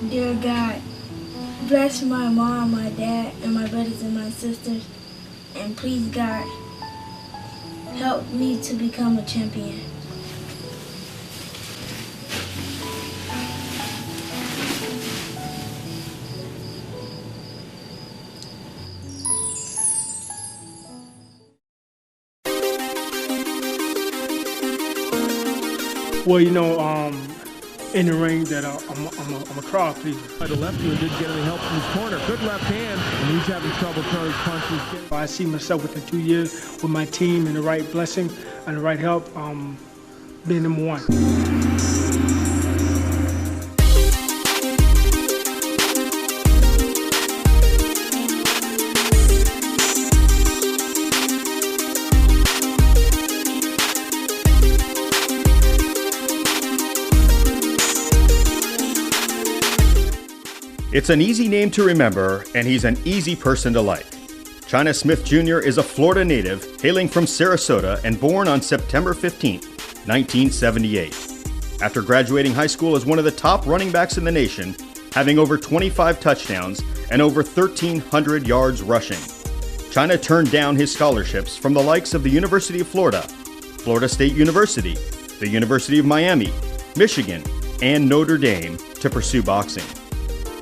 Dear God, bless my mom, my dad, and my brothers and my sisters. And please, God, help me to become a champion. Well, in the ring that I'm a crowd pleaser. By the left, who didn't get any help from his corner. Good left hand, and he's having trouble throwing his punches. I see myself within 2 years with my team and the right blessing and the right help, being number one. It's an easy name to remember, and he's an easy person to like. China Smith Jr. is a Florida native hailing from Sarasota and born on September 15, 1978. After graduating high school as one of the top running backs in the nation, having over 25 touchdowns and over 1,300 yards rushing, China turned down his scholarships from the likes of the University of Florida, Florida State University, the University of Miami, Michigan, and Notre Dame to pursue boxing.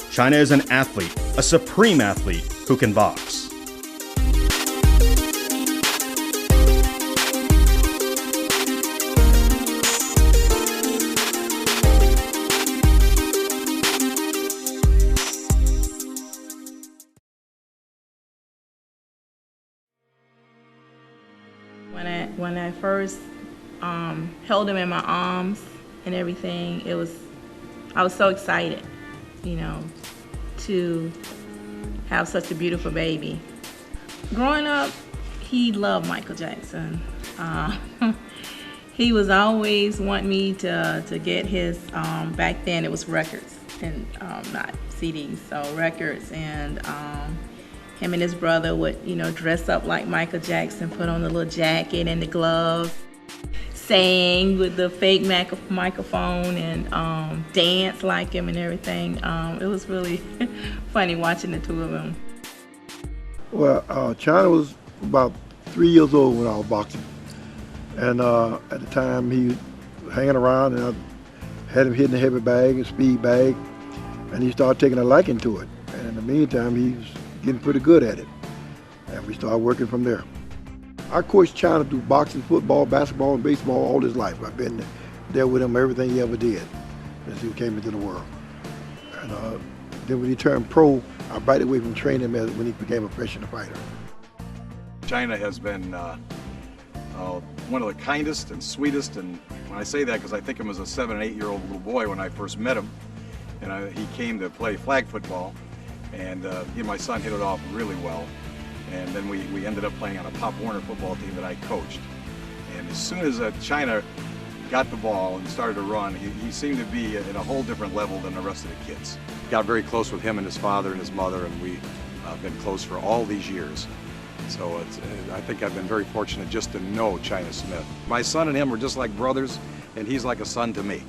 China is an athlete, a supreme athlete who can box. When I first held him in my arms and everything, I was so excited, to have such a beautiful baby. Growing up, he loved Michael Jackson. He was always wanting me to get his, back then it was records and not CDs, so records, and him and his brother would, dress up like Michael Jackson, put on the little jacket and the gloves, sang with the fake microphone and dance like him and everything. It was really funny watching the two of them. Well, China was about 3 years old when I was boxing. And at the time he was hanging around, and I had him hitting the heavy bag and speed bag, and he started taking a liking to it. And in the meantime, he was getting pretty good at it. And we started working from there. I coached China through boxing, football, basketball, and baseball all his life. I've been there with him everything he ever did since he came into the world. And then when he turned pro, I right away from training him when he became a professional fighter. China has been one of the kindest and sweetest, and when I say that because I think him as a 7 and 8 year old little boy when I first met him, and he came to play flag football, and he and my son hit it off really well. And then we ended up playing on a Pop Warner football team that I coached. And as soon as China got the ball and started to run, he seemed to be at a whole different level than the rest of the kids. Got very close with him and his father and his mother, and we've been close for all these years. So I think I've been very fortunate just to know China Smith. My son and him were just like brothers, and he's like a son to me.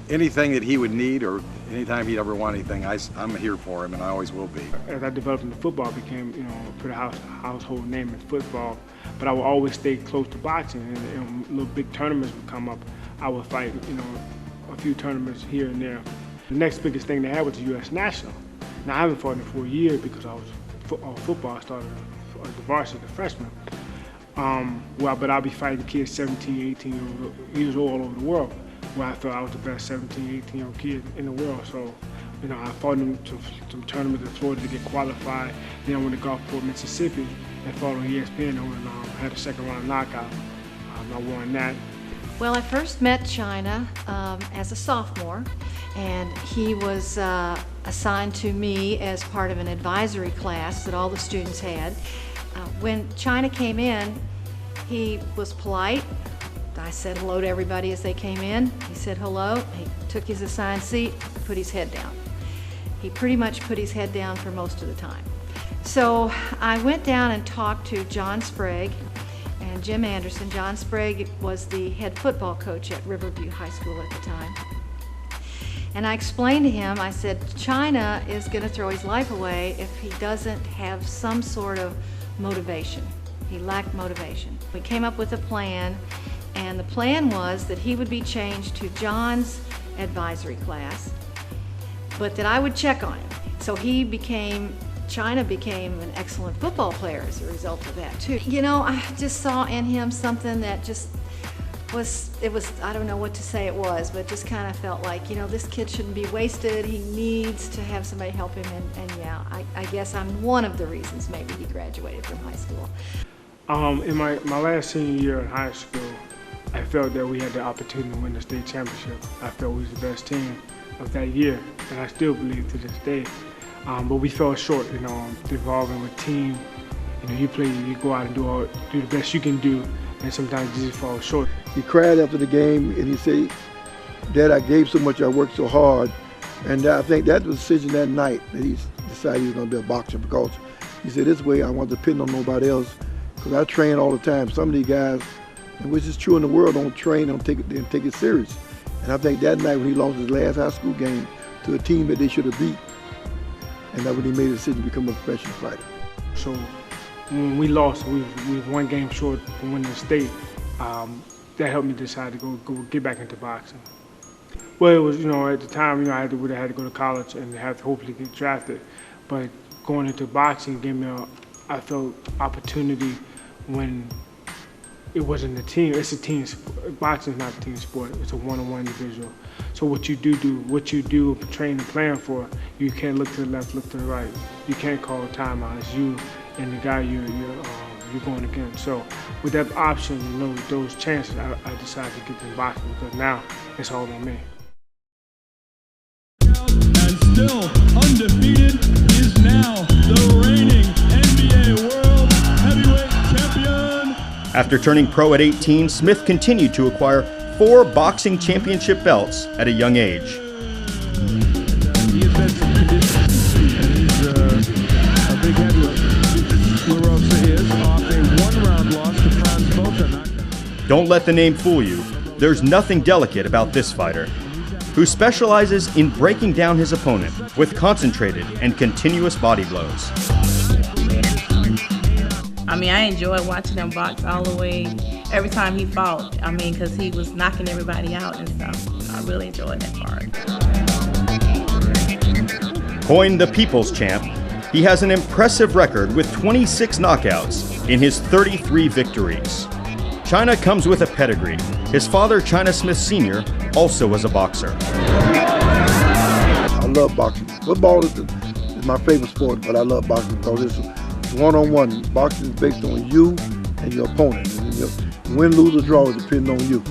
Anything that he would need, or anytime he'd ever want anything, I'm here for him, and I always will be. As I developed into football, I became, a pretty household name in football. But I would always stay close to boxing, and little big tournaments would come up. I would fight, a few tournaments here and there. The next biggest thing they had was the U.S. National. Now, I haven't fought in 4 years because I was football. I started as the varsity, the freshman. But I'll be fighting kids 17, 18 years old all over the world, where I thought I was the best 17, 18-year-old kid in the world. So, I fought in some tournaments in Florida to get qualified. Then I went to Gulfport, Mississippi, and fought on ESPN and had a second round knockout. I won that. Well, I first met China as a sophomore, and he was assigned to me as part of an advisory class that all the students had. When China came in, he was polite. I said hello to everybody as they came in. He said hello. He took his assigned seat, put his head down. He pretty much put his head down for most of the time. So I went down and talked to John Sprague and Jim Anderson. John Sprague was the head football coach at Riverview High School at the time. And I explained to him, I said, China is going to throw his life away if he doesn't have some sort of motivation. He lacked motivation. We came up with a plan, and the plan was that he would be changed to John's advisory class, but that I would check on him. So China became an excellent football player as a result of that too. You know, I just saw in him something that just I don't know what to say it was, but just kind of felt like, you know, this kid shouldn't be wasted. He needs to have somebody help him, and yeah, I guess I'm one of the reasons maybe he graduated from high school. In my last senior year in high school, I felt that we had the opportunity to win the state championship. I felt we was the best team of that year, and I still believe to this day. But we fell short, you know, involving with team. You know, you go out and do the best you can do, and sometimes you just fall short. He cried after the game, and he said, "Dad, I gave so much, I worked so hard." And I think that was the decision that night that he decided he was going to be a boxer, because he said, "This way I want to depend on nobody else, because I train all the time. Some of these guys, and which is true in the world, don't train, don't take it serious." And I think that night when he lost his last high school game to a team that they should have beat, and that's when he made a decision to become a professional fighter. So when we lost, we were one game short from winning the state. That helped me decide to go get back into boxing. Well, it was, you know, at the time, you know, I would have had to go to college and have to hopefully get drafted. But going into boxing gave me I felt opportunity when it wasn't a team. It's a team sport. Boxing is not a team sport. It's a one-on-one individual. So what you do, train and plan for, you can't look to the left, look to the right. You can't call a timeout. It's you and the guy you're going against. So with that option, you know, those chances, I decided to get in boxing, because now it's all on me. And still undefeated is now the reigning NBA World Heavyweight Champion. After turning pro at 18, Smith continued to acquire 4 boxing championship belts at a young age. He has had some conditions, and he's a big heavyweight. LaRosa is off a 1-round loss to Franz Botha. Don't let the name fool you. There's nothing delicate about this fighter, who specializes in breaking down his opponent with concentrated and continuous body blows. I mean, I enjoyed watching him box all the way, every time he fought. I mean, because he was knocking everybody out and stuff. I really enjoyed that part. Coined the People's Champ, he has an impressive record with 26 knockouts in his 33 victories. China comes with a pedigree. His father, China Smith Sr., also was a boxer. I love boxing. Football is my favorite sport, but I love boxing because it's one-on-one. Boxing is based on you and your opponent. And your win, lose, or draw is depending on you.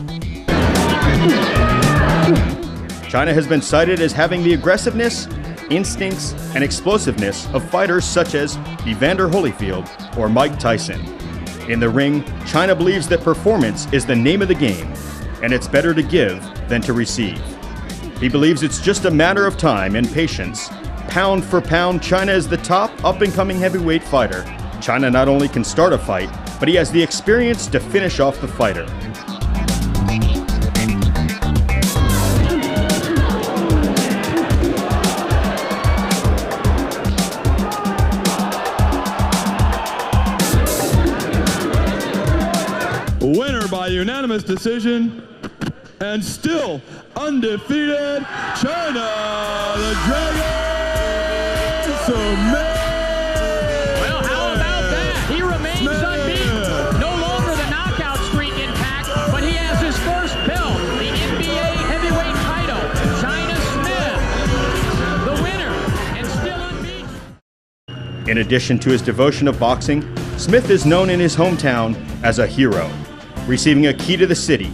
China has been cited as having the aggressiveness, instincts, and explosiveness of fighters such as Evander Holyfield or Mike Tyson. In the ring, China believes that performance is the name of the game, and it's better to give than to receive. He believes it's just a matter of time and patience. Pound for pound, China is the top up-and-coming heavyweight fighter. China not only can start a fight, but he has the experience to finish off the fighter. Winner by unanimous decision, and still undefeated, China the Dragon Smith. Well, how about that? He remains unbeaten. No longer the knockout streak intact, but he has his first belt, the NBA heavyweight title. China Smith, the winner, and still unbeaten. In addition to his devotion of boxing, Smith is known in his hometown as a hero, receiving a key to the city,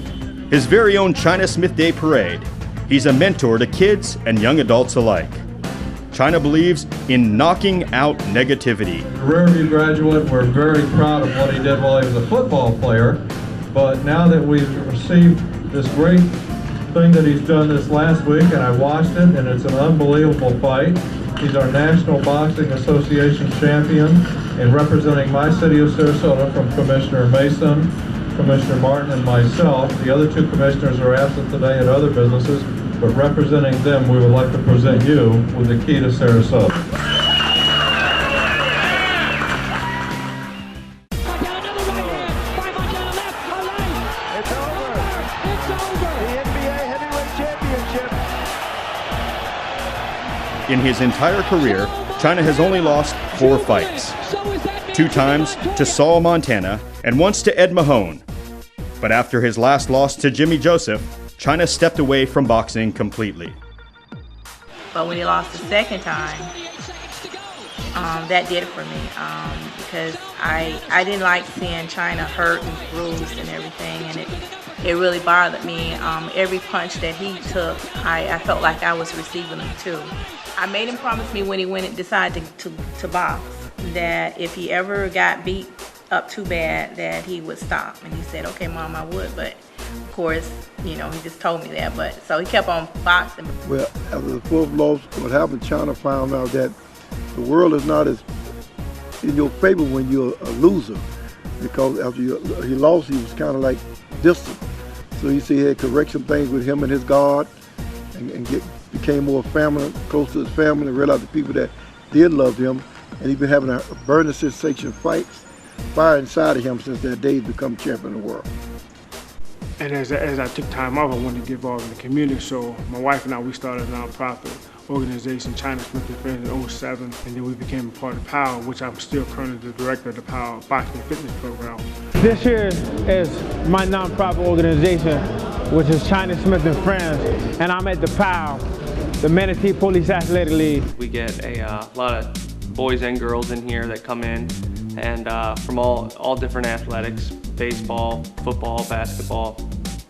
his very own China Smith Day Parade. He's a mentor to kids and young adults alike. China believes in knocking out negativity. Rear View graduate, we're very proud of what he did while he was a football player, but now that we've received this great thing that he's done this last week, and I watched it, and it's an unbelievable fight. He's our National Boxing Association champion, and representing my city of Sarasota from Commissioner Mason, Commissioner Martin, and myself. The other 2 commissioners are absent today at other businesses. but representing them, we would like to present you with the key to Sarasota. In his entire career, China has only lost 4 fights. 2 times to Saul Montana and once to Ed Mahone. But after his last loss to Jimmy Joseph, China stepped away from boxing completely. But when he lost the second time, that did it for me because I didn't like seeing China hurt and bruised and everything, and it really bothered me. Every punch that he took, I felt like I was receiving them too. I made him promise me when he went and decided to box that if he ever got beat up too bad that he would stop. And he said, okay, Mom, I would. But of course, you know, he just told me that. But so he kept on boxing. Well, after the 4th loss, what happened, China found out that the world is not as in your favor when you're a loser. Because after he lost, he was kind of like distant. So he said he had correct some things with him and his guard and became more family, close to his family, and realized the people that did love him. And he's been having a burning sensation fire inside of him since that day he's become champion of the world. And as I took time off, I wanted to get involved in the community. So my wife and I, we started a nonprofit organization, China Smith and Friends, in 2007, and then we became a part of POWER, which I'm still currently the director of the POWER Boxing and Fitness Program. This here is my nonprofit organization, which is China Smith and Friends, and I'm at the POWER, the Manatee Police Athletic League. We get a lot of boys and girls in here that come in, and from all different athletics, baseball, football, basketball,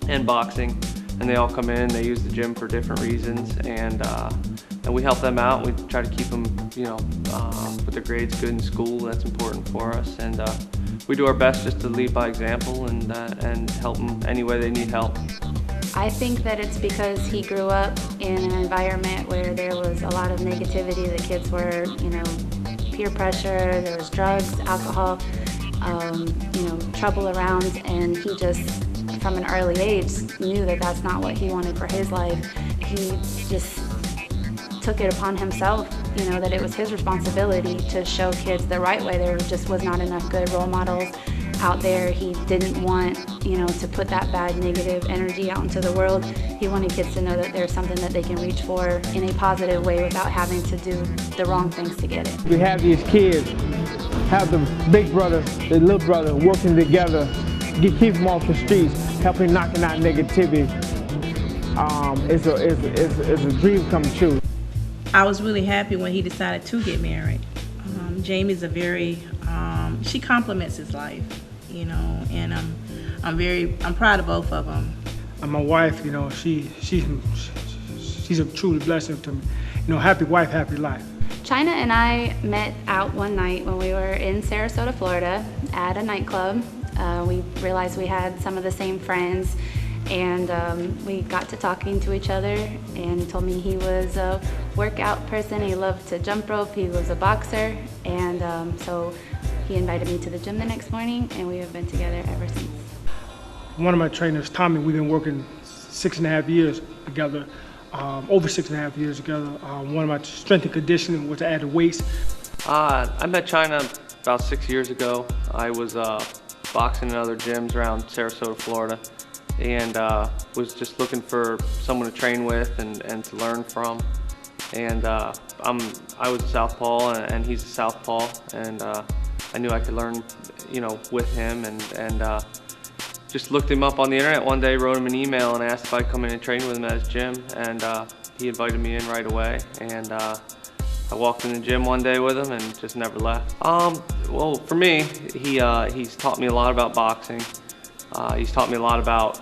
and boxing. And they all come in, they use the gym for different reasons, and we help them out. We try to keep them, you know, with their grades good in school. That's important for us, and we do our best just to lead by example and help them any way they need help. I think that it's because he grew up in an environment where there was a lot of negativity. The kids were, you know, peer pressure, there was drugs, alcohol, you know, trouble around, and he just, from an early age, knew that that's not what he wanted for his life. He just took it upon himself, you know, that it was his responsibility to show kids the right way. There just was not enough good role models out there. He didn't want, you know, to put that bad negative energy out into the world. He wanted kids to know that there's something that they can reach for in a positive way without having to do the wrong things to get it. We have these kids, have the big brother, the little brother working together, keep them off the streets, helping knocking out negativity. It's a dream come true. I was really happy when he decided to get married. Jamie's a very, she complements his life, you know, and I'm proud of both of them. And my wife, you know, she's a truly blessing to me. You know, happy wife, happy life. China and I met out one night when we were in Sarasota, Florida at a nightclub. We realized we had some of the same friends, and we got to talking to each other, and he told me he was a workout person. He loved to jump rope. He was a boxer, and so he invited me to the gym the next morning, and we have been together ever since. One of my trainers, Tommy, we've been working 6.5 years together, over 6.5 years together. One of my strength and conditioning was to add weights. I met China about 6 years ago. I was boxing in other gyms around Sarasota, Florida, and was just looking for someone to train with and to learn from. And I was a southpaw, and he's a southpaw, and I knew I could learn, you know, with him, and just looked him up on the internet one day, wrote him an email, and asked if I'd come in and train with him at his gym, and he invited me in right away, and I walked in the gym one day with him and just never left. Well, for me, he's taught me a lot about boxing. He's taught me a lot about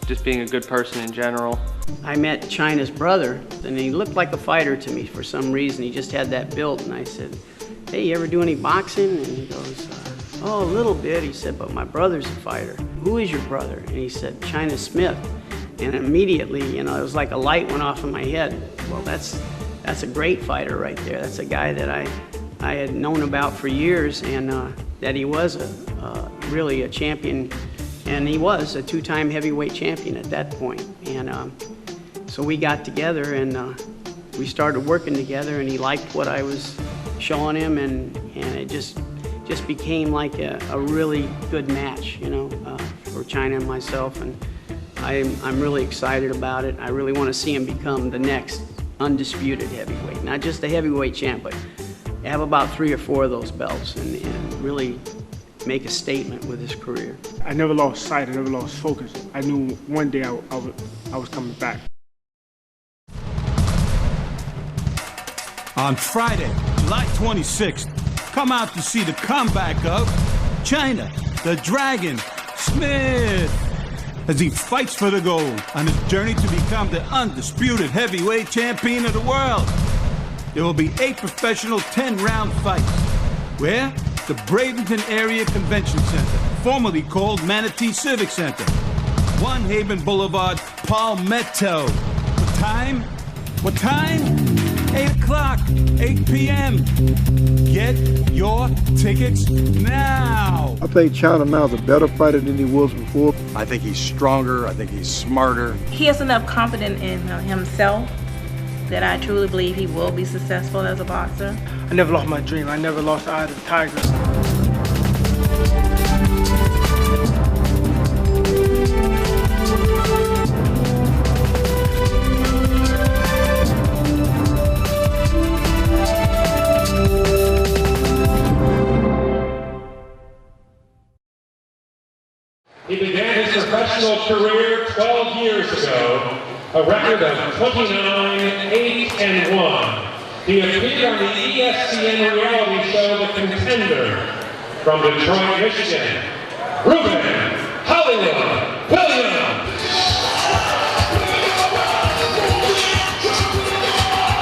just being a good person in general. I met China's brother, and he looked like a fighter to me for some reason. He just had that build, and I said, hey, you ever do any boxing? And he goes, oh, a little bit. He said, but my brother's a fighter. Who is your brother? And he said, China Smith. And immediately, you know, it was like a light went off in my head. Well, that's a great fighter right there. That's a guy that I had known about for years, and that he was really a champion And he was a two-time heavyweight champion at that point. And so we got together and we started working together, and he liked what I was showing him, and it just became like a really good match, you know, for China and myself. And I'm really excited about it. I really want to see him become the next undisputed heavyweight, not just a heavyweight champ, but have about 3 or 4 of those belts and really make a statement with his career. I never lost sight, I never lost focus. I knew one day I was coming back. On Friday, July 26th, come out to see the comeback of China, the Dragon Smith, as he fights for the gold on his journey to become the undisputed heavyweight champion of the world. There will be 8 professional 10-round fights. Where? The Bradenton Area Convention Center, formerly called Manatee Civic Center. One Haven Boulevard, Palmetto. What time? What time? 8 o'clock, 8 p.m. Get your tickets now. I think China now is a better fighter than he was before. I think he's stronger. I think he's smarter. He has enough confidence in himself that I truly believe he will be successful as a boxer. I never lost my dream. I never lost the eye of the tiger. He began his professional career 12 years ago, a record of 29-8-1. He appeared on the ESPN reality show The Contender from Detroit, Michigan. Ruben Hollywood Williams.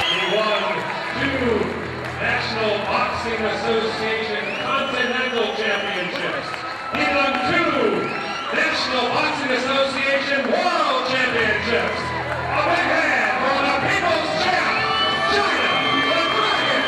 He won 2 National Boxing Association Continental Championships. He won 2 National Boxing Association World Championships. A big hand for the People's Champ, China, the Dragon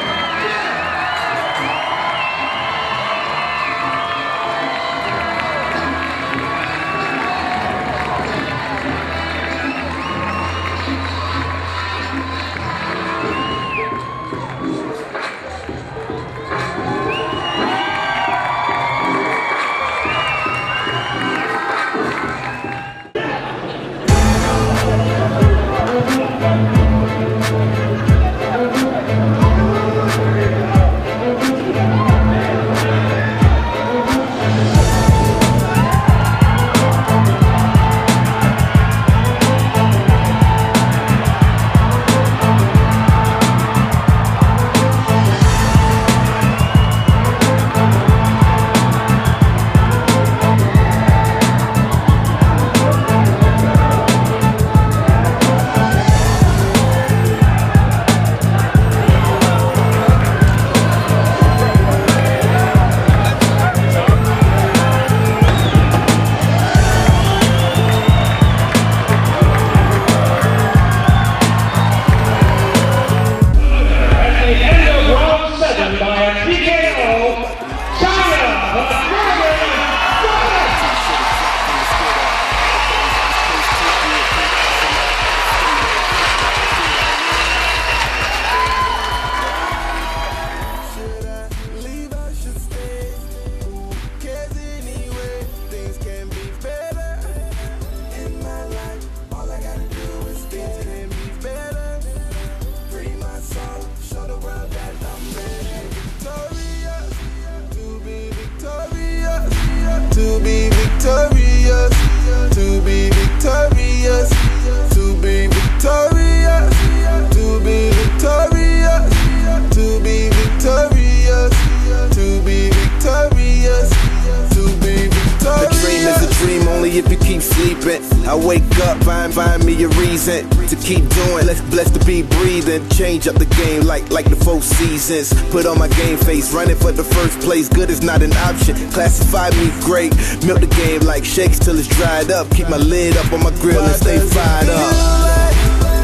I wake up, find me a reason to keep doing. Blessed to be breathing. Change up the game like the 4 seasons. Put on my game face, running for the first place. Good is not an option. Classify me great. Milk the game like shakes till it's dried up. Keep my lid up on my grill and stay fired up.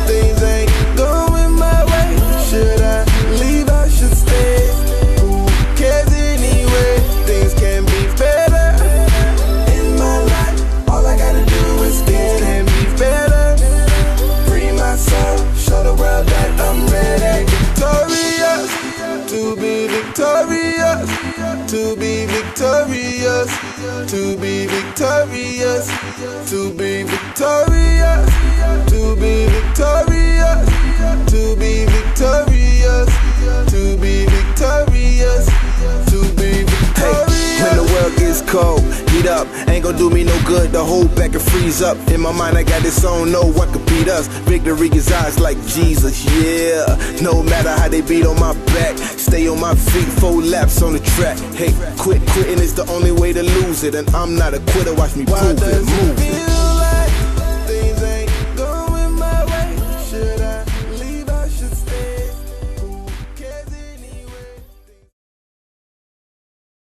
Things ain't going my way. Should I leave? I should stay. Who cares anyway? Things can be better in my life. to be victorious, to be victorious, to be victorious, to be victorious, to be victorious, to be victorious, to be victorious. When the world gets cold, heat up. Ain't gon' do me no good to hold back and freeze up. In my mind I got this song, no one can beat us. Victory is ours like Jesus, yeah. No matter how they beat on my back, stay on my feet, 4 laps on the track. Hey, quitting is the only way to lose it, and I'm not a quitter, watch me prove it. Move it.